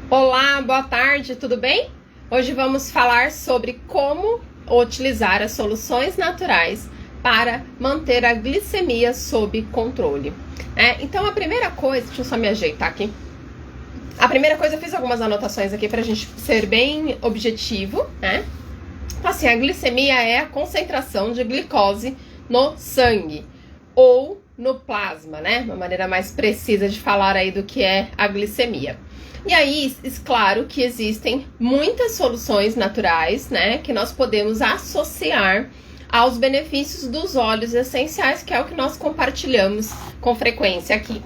Olá, boa tarde, tudo bem? Hoje vamos falar sobre como utilizar as soluções naturais para manter a glicemia sob controle. Então a primeira coisa, deixa eu só me ajeitar aqui. A primeira coisa, eu fiz algumas anotações aqui para a gente ser bem objetivo, né? Assim, a glicemia é a concentração de glicose no sangue ou no plasma, né? Uma maneira mais precisa de falar aí do que é a glicemia. E aí, claro que existem muitas soluções naturais, né, que nós podemos associar aos benefícios dos óleos essenciais, que é o que nós compartilhamos com frequência aqui.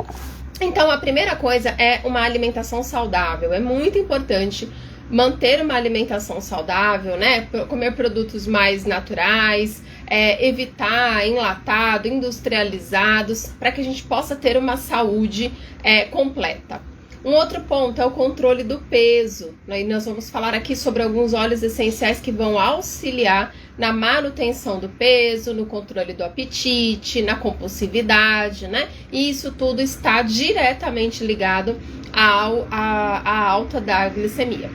Então, a primeira coisa é uma alimentação saudável. É muito importante manter uma alimentação saudável, né, comer produtos mais naturais, evitar enlatado, industrializados, para que a gente possa ter uma saúde completa. Um outro ponto é o controle do peso. E nós vamos falar aqui sobre alguns óleos essenciais que vão auxiliar na manutenção do peso, no controle do apetite, na compulsividade, né? E isso tudo está diretamente ligado à alta da glicemia.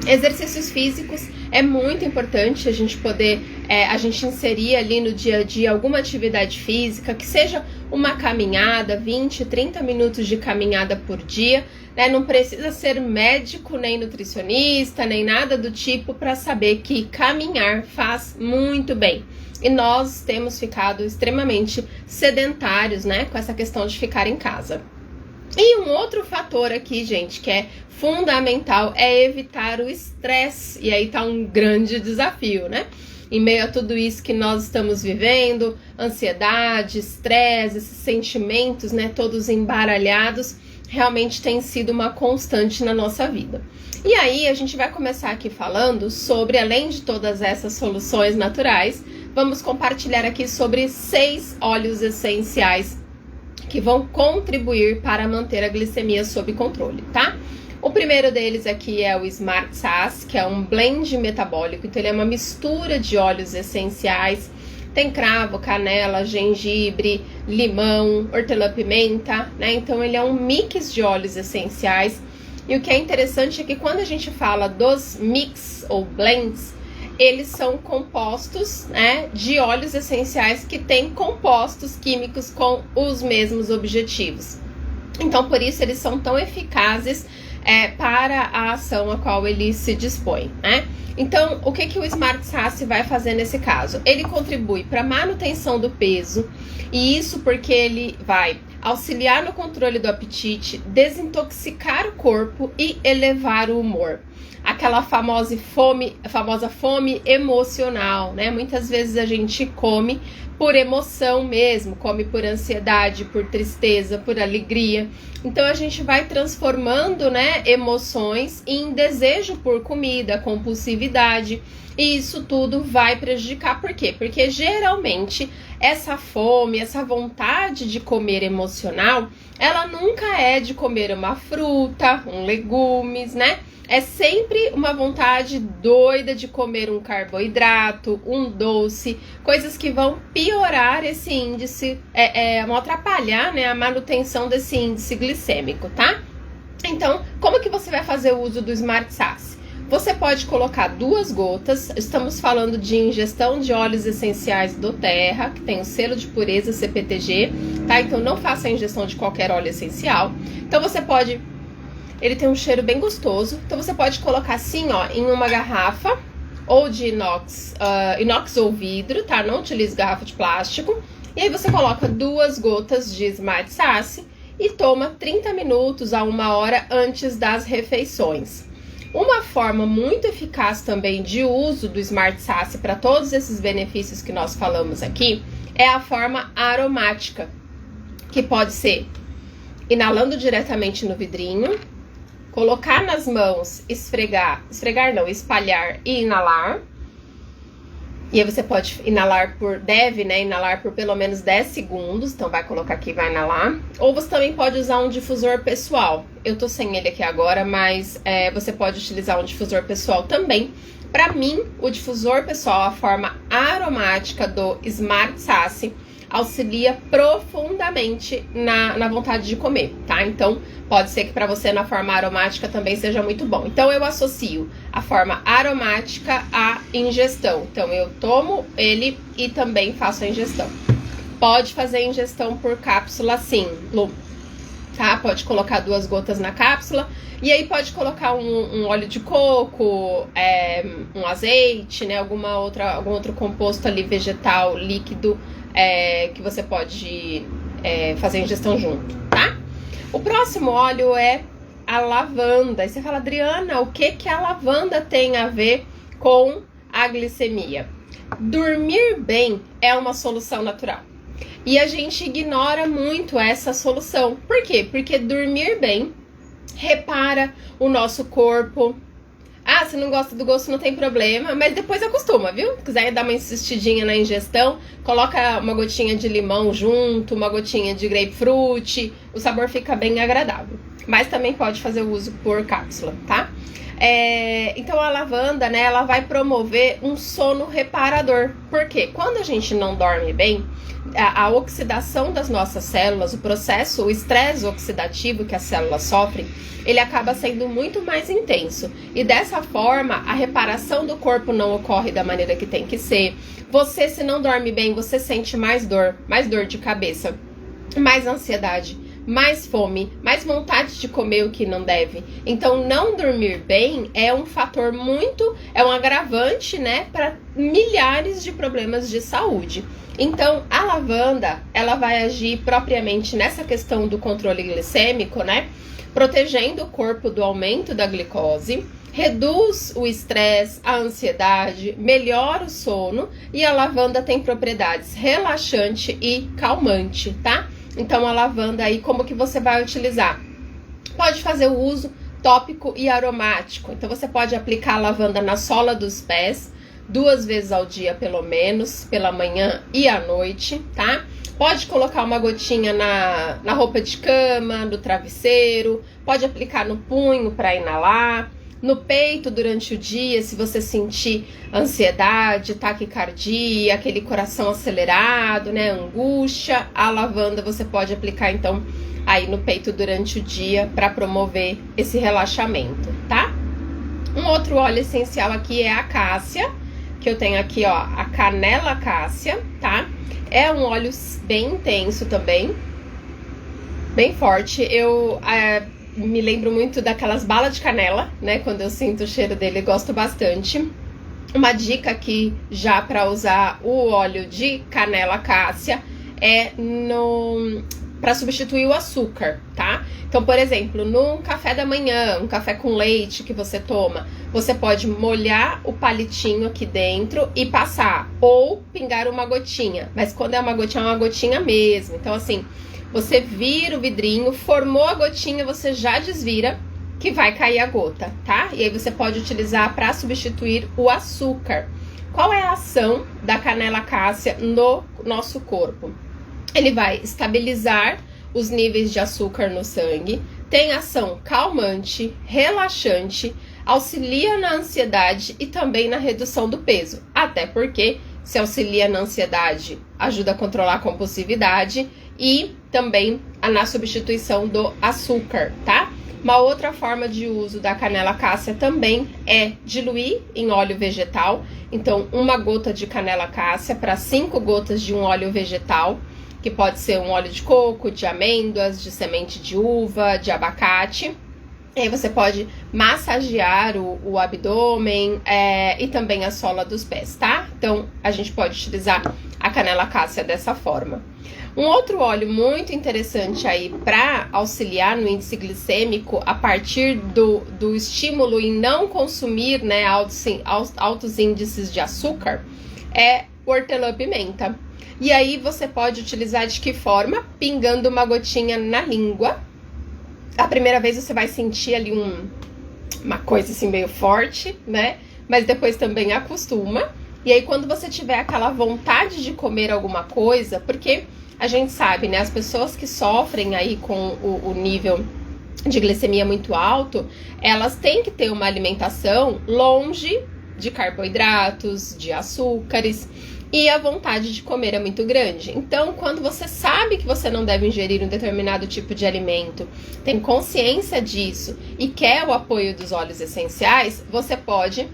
Exercícios físicos é muito importante a gente poder, a gente inserir ali no dia a dia alguma atividade física, que seja uma caminhada, 20, 30 minutos de caminhada por dia, né? Não precisa ser médico, nem nutricionista, nem nada do tipo para saber que caminhar faz muito bem. E nós temos ficado extremamente sedentários, né, com essa questão de ficar em casa. E um outro fator aqui, gente, que é fundamental é evitar o estresse. E aí tá um grande desafio, né? Em meio a tudo isso que nós estamos vivendo, ansiedade, estresse, esses sentimentos, né, todos embaralhados, realmente tem sido uma constante na nossa vida. E aí a gente vai começar aqui falando sobre, além de todas essas soluções naturais, vamos compartilhar aqui sobre 6 óleos essenciais que vão contribuir para manter a glicemia sob controle, tá? O primeiro deles aqui é o Smart Sass, que é um blend metabólico, então ele é uma mistura de óleos essenciais, tem cravo, canela, gengibre, limão, hortelã-pimenta, né? Então ele é um mix de óleos essenciais, e o que é interessante é que quando a gente fala dos mix ou blends, eles são compostos, né, de óleos essenciais que têm compostos químicos com os mesmos objetivos. Então, por isso, eles são tão eficazes para a ação a qual ele se dispõe, né? Então, o que o Smart Sass vai fazer nesse caso? Ele contribui para a manutenção do peso, e isso porque ele vai auxiliar no controle do apetite, desintoxicar o corpo e elevar o humor. Aquela famosa fome emocional, né? Muitas vezes a gente come por emoção mesmo, come por ansiedade, por tristeza, por alegria. Então a gente vai transformando, né, emoções em desejo por comida, compulsividade. E isso tudo vai prejudicar. Por quê? Porque geralmente essa fome, essa vontade de comer emocional, ela nunca é de comer uma fruta, legumes, né? É sempre uma vontade doida de comer um carboidrato, um doce, coisas que vão piorar esse índice, vão atrapalhar, né, a manutenção desse índice glicêmico, tá? Então, como que você vai fazer o uso do Smart Sass? Você pode colocar 2 gotas, estamos falando de ingestão de óleos essenciais do Terra, que tem o selo de pureza CPTG, tá? Então não faça a ingestão de qualquer óleo essencial. Então você pode, ele tem um cheiro bem gostoso, então você pode colocar assim, ó, em uma garrafa, ou de inox ou vidro, tá? Não utilize garrafa de plástico. E aí você coloca 2 gotas de Smart Sass e toma 30 minutos a 1 hora antes das refeições. Uma forma muito eficaz também de uso do Smart Sass para todos esses benefícios que nós falamos aqui é a forma aromática, que pode ser inalando diretamente no vidrinho, colocar nas mãos, espalhar e inalar. E aí você pode inalar inalar por pelo menos 10 segundos, então vai colocar aqui e vai inalar. Ou você também pode usar um difusor pessoal. Eu tô sem ele aqui agora, mas você pode utilizar um difusor pessoal também. Para mim, o difusor pessoal, a forma aromática do Smart Sass, auxilia profundamente na vontade de comer, tá? Então, pode ser que para você na forma aromática também seja muito bom. Então, eu associo a forma aromática à ingestão. Então, eu tomo ele e também faço a ingestão. Pode fazer a ingestão por cápsula sim, Lu, tá? Pode colocar 2 gotas na cápsula. E aí pode colocar um óleo de coco, um azeite, né? Algum outro composto ali vegetal líquido que você pode fazer ingestão junto, tá? O próximo óleo é a lavanda. E você fala, Adriana, o que a lavanda tem a ver com a glicemia? Dormir bem é uma solução natural. E a gente ignora muito essa solução. Por quê? Porque dormir bem repara o nosso corpo. Ah, se não gosta do gosto não tem problema, mas depois acostuma, viu? Se quiser dar uma insistidinha na ingestão, coloca uma gotinha de limão junto, uma gotinha de grapefruit, o sabor fica bem agradável. Mas também pode fazer o uso por cápsula, tá? Então a lavanda, né, ela vai promover um sono reparador. Por quê? Quando a gente não dorme bem, a oxidação das nossas células, o estresse oxidativo que as células sofrem, ele acaba sendo muito mais intenso. E dessa forma, a reparação do corpo não ocorre da maneira que tem que ser. Você, se não dorme bem, você sente mais dor de cabeça, mais ansiedade, mais fome, mais vontade de comer o que não deve. Então, não dormir bem é um fator é um agravante, né, para milhares de problemas de saúde. Então, a lavanda, ela vai agir propriamente nessa questão do controle glicêmico, né, protegendo o corpo do aumento da glicose, reduz o estresse, a ansiedade, melhora o sono, e a lavanda tem propriedades relaxante e calmante, tá? Então, a lavanda aí, como que você vai utilizar? Pode fazer o uso tópico e aromático. Então, você pode aplicar a lavanda na sola dos pés 2 vezes ao dia, pelo menos, pela manhã e à noite, tá? Pode colocar uma gotinha na roupa de cama, no travesseiro, pode aplicar no punho para inalar, no peito durante o dia, se você sentir ansiedade, taquicardia, aquele coração acelerado, né, angústia, a lavanda você pode aplicar então aí no peito durante o dia para promover esse relaxamento, tá? Um outro óleo essencial aqui é a cássia, que eu tenho aqui, ó, a canela cássia, tá? É um óleo bem intenso também, bem forte. Eu me lembro muito daquelas balas de canela, né? Quando eu sinto o cheiro dele, gosto bastante. Uma dica aqui já para usar o óleo de canela cássia é para substituir o açúcar, tá? Então, por exemplo, num café da manhã, um café com leite que você toma, você pode molhar o palitinho aqui dentro e passar, ou pingar uma gotinha, mas quando é uma gotinha mesmo. Então, assim, você vira o vidrinho, formou a gotinha, você já desvira, que vai cair a gota, tá? E aí você pode utilizar para substituir o açúcar. Qual é a ação da canela cássia no nosso corpo? Ele vai estabilizar os níveis de açúcar no sangue, tem ação calmante, relaxante, auxilia na ansiedade e também na redução do peso. Até porque, se auxilia na ansiedade, ajuda a controlar a compulsividade e também na substituição do açúcar, tá? Uma outra forma de uso da canela cássia também é diluir em óleo vegetal. Então, 1 gota de canela cássia para 5 gotas de um óleo vegetal, que pode ser um óleo de coco, de amêndoas, de semente de uva, de abacate. E aí você pode massagear o abdômen e também a sola dos pés, tá? Então, a gente pode utilizar a canela cássia dessa forma. Um outro óleo muito interessante aí para auxiliar no índice glicêmico a partir do estímulo em não consumir, né, altos índices de açúcar é o hortelã-pimenta. E aí você pode utilizar de que forma? Pingando uma gotinha na língua. A primeira vez você vai sentir ali uma coisa assim meio forte, né? Mas depois também acostuma. E aí quando você tiver aquela vontade de comer alguma coisa, porque a gente sabe, né? As pessoas que sofrem aí com o nível de glicemia muito alto, elas têm que ter uma alimentação longe de carboidratos, de açúcares. e a vontade de comer é muito grande. Então, quando você sabe que você não deve ingerir um determinado tipo de alimento, tem consciência disso e quer o apoio dos óleos essenciais, você pode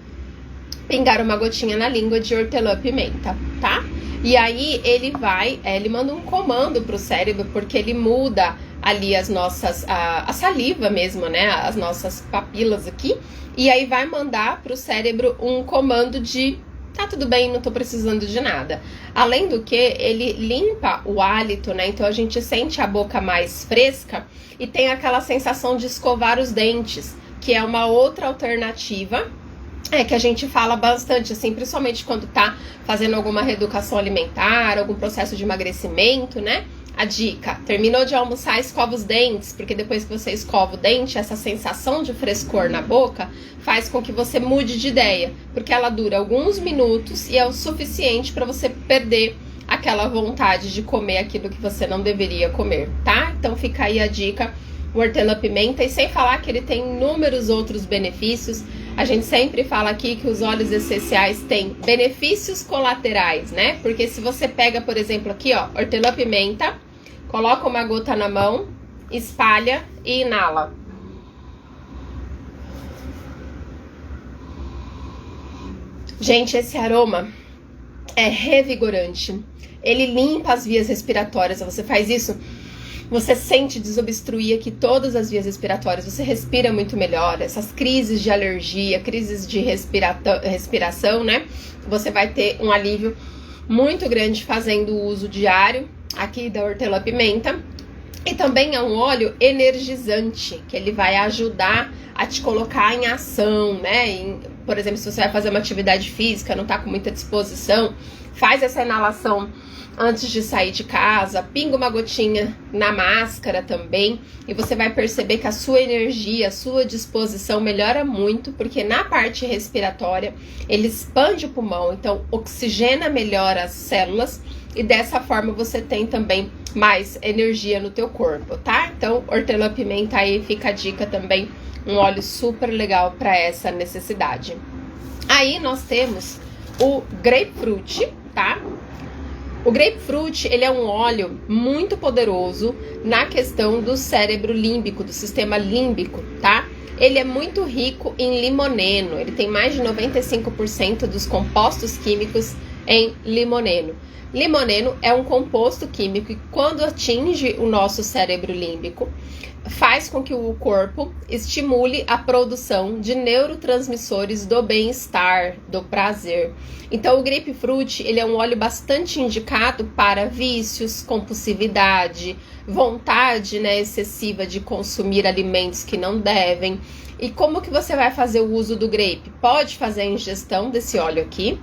pingar uma gotinha na língua de hortelã-pimenta, tá? E aí ele manda um comando pro cérebro, porque ele muda ali a saliva mesmo, né? As nossas papilas aqui. E aí vai mandar pro cérebro um comando de tá tudo bem, não tô precisando de nada. Além do que, ele limpa o hálito, né? Então a gente sente a boca mais fresca e tem aquela sensação de escovar os dentes, que é uma outra alternativa. Que a gente fala bastante, assim, principalmente quando tá fazendo alguma reeducação alimentar, algum processo de emagrecimento, né? A dica, terminou de almoçar, escova os dentes, porque depois que você escova o dente, essa sensação de frescor na boca faz com que você mude de ideia, porque ela dura alguns minutos e é o suficiente para você perder aquela vontade de comer aquilo que você não deveria comer, tá? Então fica aí a dica, o hortelã-pimenta, e sem falar que ele tem inúmeros outros benefícios. A gente sempre fala aqui que os óleos essenciais têm benefícios colaterais, né? Porque se você pega, por exemplo, aqui, ó, hortelã-pimenta, coloca uma gota na mão, espalha e inala. Gente, esse aroma é revigorante. Ele limpa as vias respiratórias. Você faz isso, você sente desobstruir aqui todas as vias respiratórias, você respira muito melhor. Essas crises de alergia, crises de respiração, né? Você vai ter um alívio muito grande fazendo o uso diário aqui da hortelã-pimenta. E também é um óleo energizante, que ele vai ajudar a te colocar em ação, né? Por exemplo, se você vai fazer uma atividade física, não tá com muita disposição, faz essa inalação antes de sair de casa, pinga uma gotinha na máscara também, e você vai perceber que a sua energia, a sua disposição melhora muito, porque na parte respiratória ele expande o pulmão, então oxigena melhor as células, e dessa forma você tem também mais energia no teu corpo, tá? Então, hortelã-pimenta aí fica a dica também, um óleo super legal para essa necessidade. Aí nós temos o grapefruit, tá? O grapefruit, ele é um óleo muito poderoso na questão do cérebro límbico, do sistema límbico, tá? Ele é muito rico em limoneno, ele tem mais de 95% dos compostos químicos em limoneno. Limoneno é um composto químico que, quando atinge o nosso cérebro límbico, faz com que o corpo estimule a produção de neurotransmissores do bem-estar, do prazer. Então, o grapefruit, ele é um óleo bastante indicado para vícios, compulsividade, vontade, né, excessiva de consumir alimentos que não devem. E como que você vai fazer o uso do grape? Pode fazer a ingestão desse óleo aqui,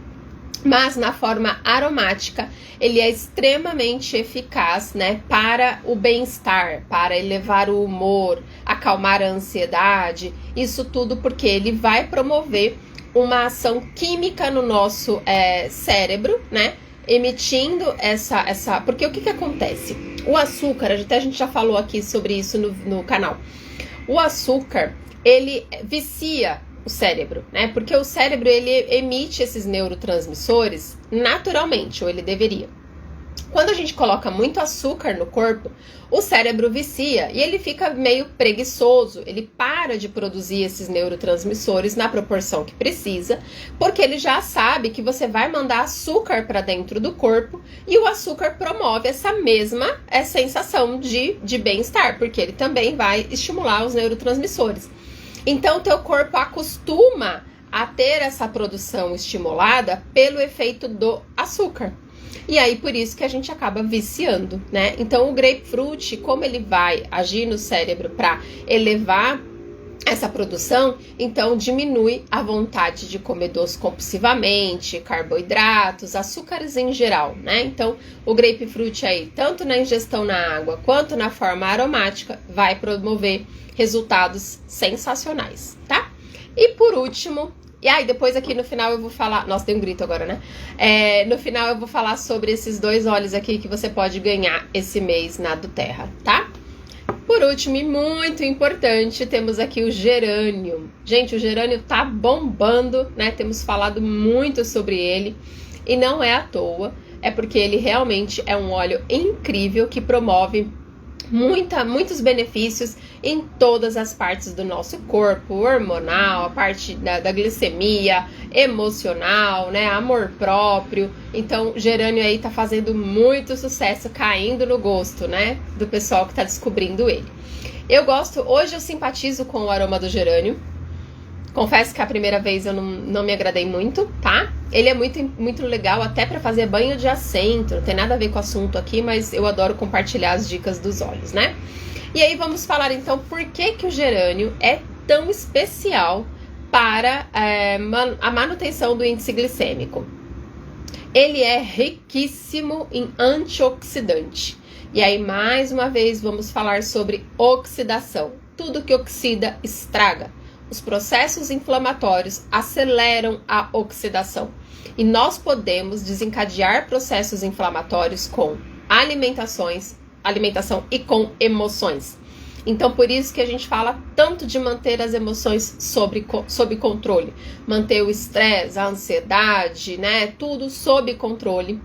mas na forma aromática, ele é extremamente eficaz, né, para o bem-estar, para elevar o humor, acalmar a ansiedade, isso tudo porque ele vai promover uma ação química no nosso cérebro, né, emitindo essa... Porque o que acontece? O açúcar, até a gente já falou aqui sobre isso no canal, o açúcar, ele vicia o cérebro, né? Porque o cérebro, ele emite esses neurotransmissores naturalmente, ou ele deveria. Quando a gente coloca muito açúcar no corpo, o cérebro vicia e ele fica meio preguiçoso, ele para de produzir esses neurotransmissores na proporção que precisa, porque ele já sabe que você vai mandar açúcar para dentro do corpo e o açúcar promove essa mesma sensação de bem-estar, porque ele também vai estimular os neurotransmissores. Então, o teu corpo acostuma a ter essa produção estimulada pelo efeito do açúcar. E aí, por isso que a gente acaba viciando, né? Então, o grapefruit, como ele vai agir no cérebro para elevar essa produção, então diminui a vontade de comer doce compulsivamente, carboidratos, açúcares em geral, né? Então, o grapefruit aí, tanto na ingestão na água quanto na forma aromática, vai promover resultados sensacionais, tá? E por último, e aí depois aqui no final eu vou falar, nossa, tem um grito agora, né? No final eu vou falar sobre esses dois óleos aqui que você pode ganhar esse mês na do Terra, tá? Por último, e muito importante, temos aqui o gerânio. Gente, o gerânio tá bombando, né? Temos falado muito sobre ele. E não é à toa, é porque ele realmente é um óleo incrível que promove muitos benefícios em todas as partes do nosso corpo, hormonal, a parte da glicemia, emocional, né, amor próprio. Então, gerânio aí tá fazendo muito sucesso, caindo no gosto, né, do pessoal que tá descobrindo ele. Hoje eu simpatizo com o aroma do gerânio. Confesso que a primeira vez eu não me agradei muito, tá? Ele é muito legal até para fazer banho de assento, não tem nada a ver com o assunto aqui, mas eu adoro compartilhar as dicas dos óleos, né? E aí vamos falar então por que o gerânio é tão especial para a manutenção do índice glicêmico. Ele é riquíssimo em antioxidante. E aí, mais uma vez, vamos falar sobre oxidação. Tudo que oxida, estraga. Os processos inflamatórios aceleram a oxidação. E nós podemos desencadear processos inflamatórios com alimentação e com emoções. Então, por isso que a gente fala tanto de manter as emoções sob controle. Manter o estresse, a ansiedade, né? Tudo sob controle.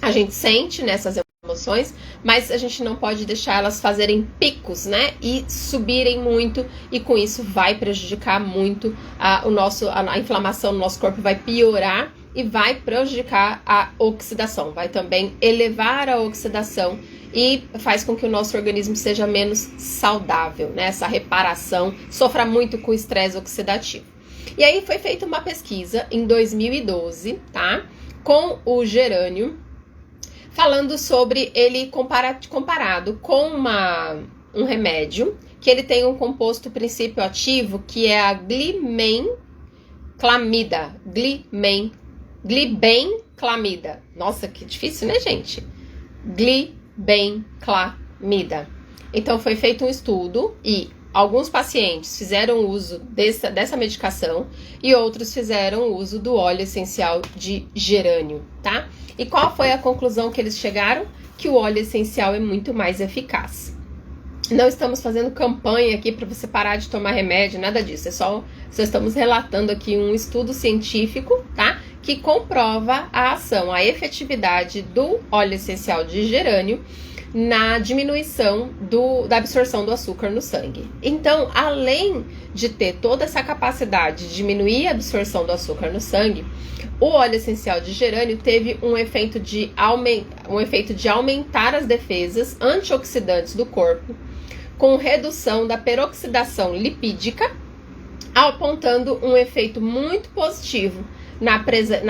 A gente sente nessas emoções, mas a gente não pode deixar elas fazerem picos, né? E subirem muito, e com isso vai prejudicar muito a inflamação no nosso corpo, vai piorar e vai prejudicar a oxidação, vai também elevar a oxidação e faz com que o nosso organismo seja menos saudável, né? Essa reparação sofra muito com o estresse oxidativo. E aí foi feita uma pesquisa em 2012, tá? Com o gerânio, falando sobre ele comparado com um remédio, que ele tem um composto princípio ativo, que é a glibenclamida. Glibenclamida. Nossa, que difícil, né, gente? Glibenclamida. Então, foi feito um estudo e alguns pacientes fizeram uso dessa medicação e outros fizeram uso do óleo essencial de gerânio, tá? E qual foi a conclusão que eles chegaram? Que o óleo essencial é muito mais eficaz. Não estamos fazendo campanha aqui para você parar de tomar remédio, nada disso. Só estamos relatando aqui um estudo científico, tá? Que comprova a ação, a efetividade do óleo essencial de gerânio na diminuição da absorção do açúcar no sangue. Então, além de ter toda essa capacidade de diminuir a absorção do açúcar no sangue, o óleo essencial de gerânio teve um efeito de aumentar as defesas antioxidantes do corpo, com redução da peroxidação lipídica, apontando um efeito muito positivo na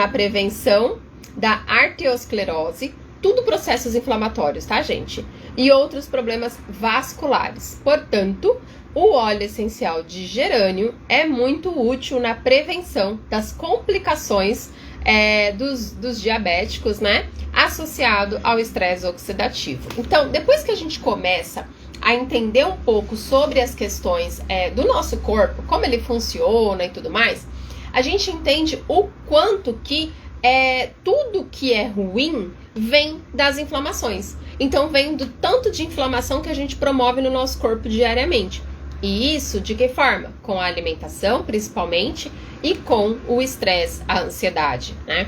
prevenção da arteriosclerose, tudo processos inflamatórios, tá, gente? E outros problemas vasculares. Portanto, o óleo essencial de gerânio é muito útil na prevenção das complicações dos diabéticos, né? Associado ao estresse oxidativo. Então, depois que a gente começa a entender um pouco sobre as questões do nosso corpo, como ele funciona e tudo mais, a gente entende o quanto que tudo que é ruim vem das inflamações. Então vem do tanto de inflamação que a gente promove no nosso corpo diariamente. E isso de que forma? Com a alimentação, principalmente, e com o estresse, a ansiedade, né?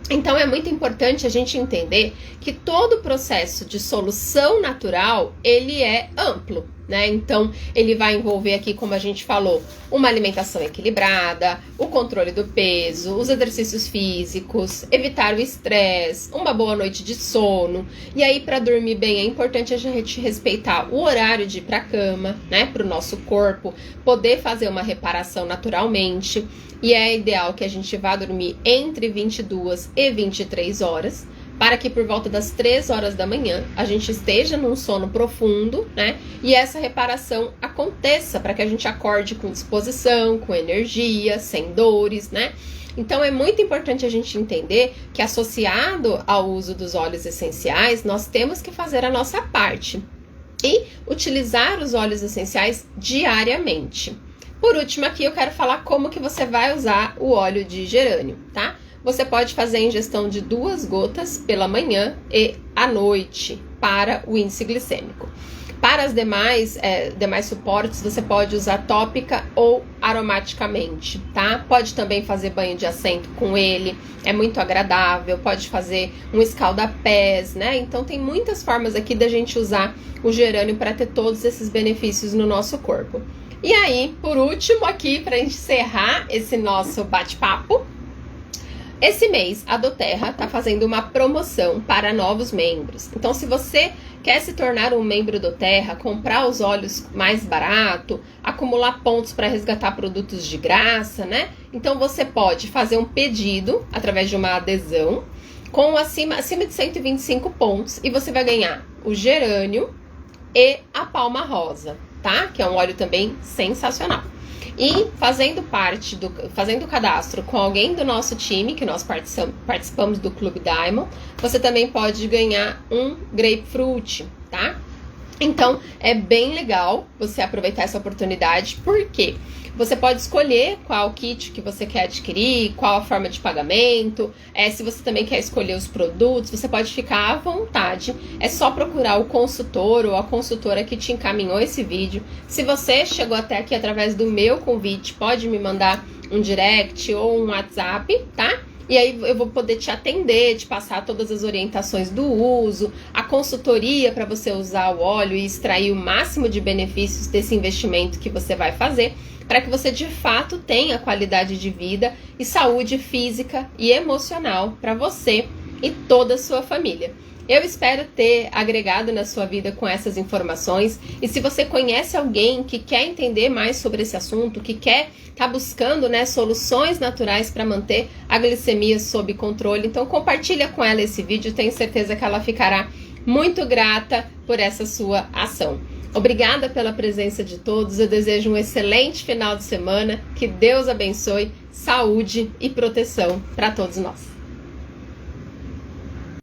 Então é muito importante a gente entender que todo o processo de solução natural, ele é amplo, né? Então ele vai envolver aqui, como a gente falou, uma alimentação equilibrada, o controle do peso, os exercícios físicos, evitar o estresse, uma boa noite de sono. E aí, para dormir bem, é importante a gente respeitar o horário de ir para a cama, né? Para o nosso corpo poder fazer uma reparação naturalmente. E é ideal que a gente vá dormir entre 22 e 23 horas, para que por volta das 3 horas da manhã a gente esteja num sono profundo, né? E essa reparação aconteça para que a gente acorde com disposição, com energia, sem dores, né? Então é muito importante a gente entender que, associado ao uso dos óleos essenciais, nós temos que fazer a nossa parte e utilizar os óleos essenciais diariamente. Por último, aqui eu quero falar como que você vai usar o óleo de gerânio, tá? Você pode fazer a ingestão de 2 gotas pela manhã e à noite para o índice glicêmico. Para as demais suportes, você pode usar tópica ou aromaticamente, tá? Pode também fazer banho de assento com ele, é muito agradável. Pode fazer um escalda-pés, né? Então tem muitas formas aqui da gente usar o gerânio para ter todos esses benefícios no nosso corpo. E aí, por último aqui, para encerrar esse nosso bate-papo, esse mês a doTERRA está fazendo uma promoção para novos membros. Então, se você quer se tornar um membro doTERRA, comprar os óleos mais barato, acumular pontos para resgatar produtos de graça, né? Então, você pode fazer um pedido através de uma adesão com acima de 125 pontos e você vai ganhar o gerânio e a palma rosa, tá? Que é um óleo também sensacional. E fazendo o cadastro com alguém do nosso time, que nós participamos do Clube Diamond, você também pode ganhar um grapefruit, tá? Então, é bem legal você aproveitar essa oportunidade, porque você pode escolher qual kit que você quer adquirir, qual a forma de pagamento, se você também quer escolher os produtos, você pode ficar à vontade. É só procurar o consultor ou a consultora que te encaminhou esse vídeo. Se você chegou até aqui através do meu convite, pode me mandar um direct ou um WhatsApp, tá? E aí eu vou poder te atender, te passar todas as orientações do uso, a consultoria para você usar o óleo e extrair o máximo de benefícios desse investimento que você vai fazer, para que você de fato tenha qualidade de vida e saúde física e emocional para você e toda a sua família. Eu espero ter agregado na sua vida com essas informações, e se você conhece alguém que quer entender mais sobre esse assunto, que tá buscando, né, soluções naturais para manter a glicemia sob controle, então compartilha com ela esse vídeo, tenho certeza que ela ficará muito grata por essa sua ação. Obrigada pela presença de todos, eu desejo um excelente final de semana, que Deus abençoe, saúde e proteção para todos nós.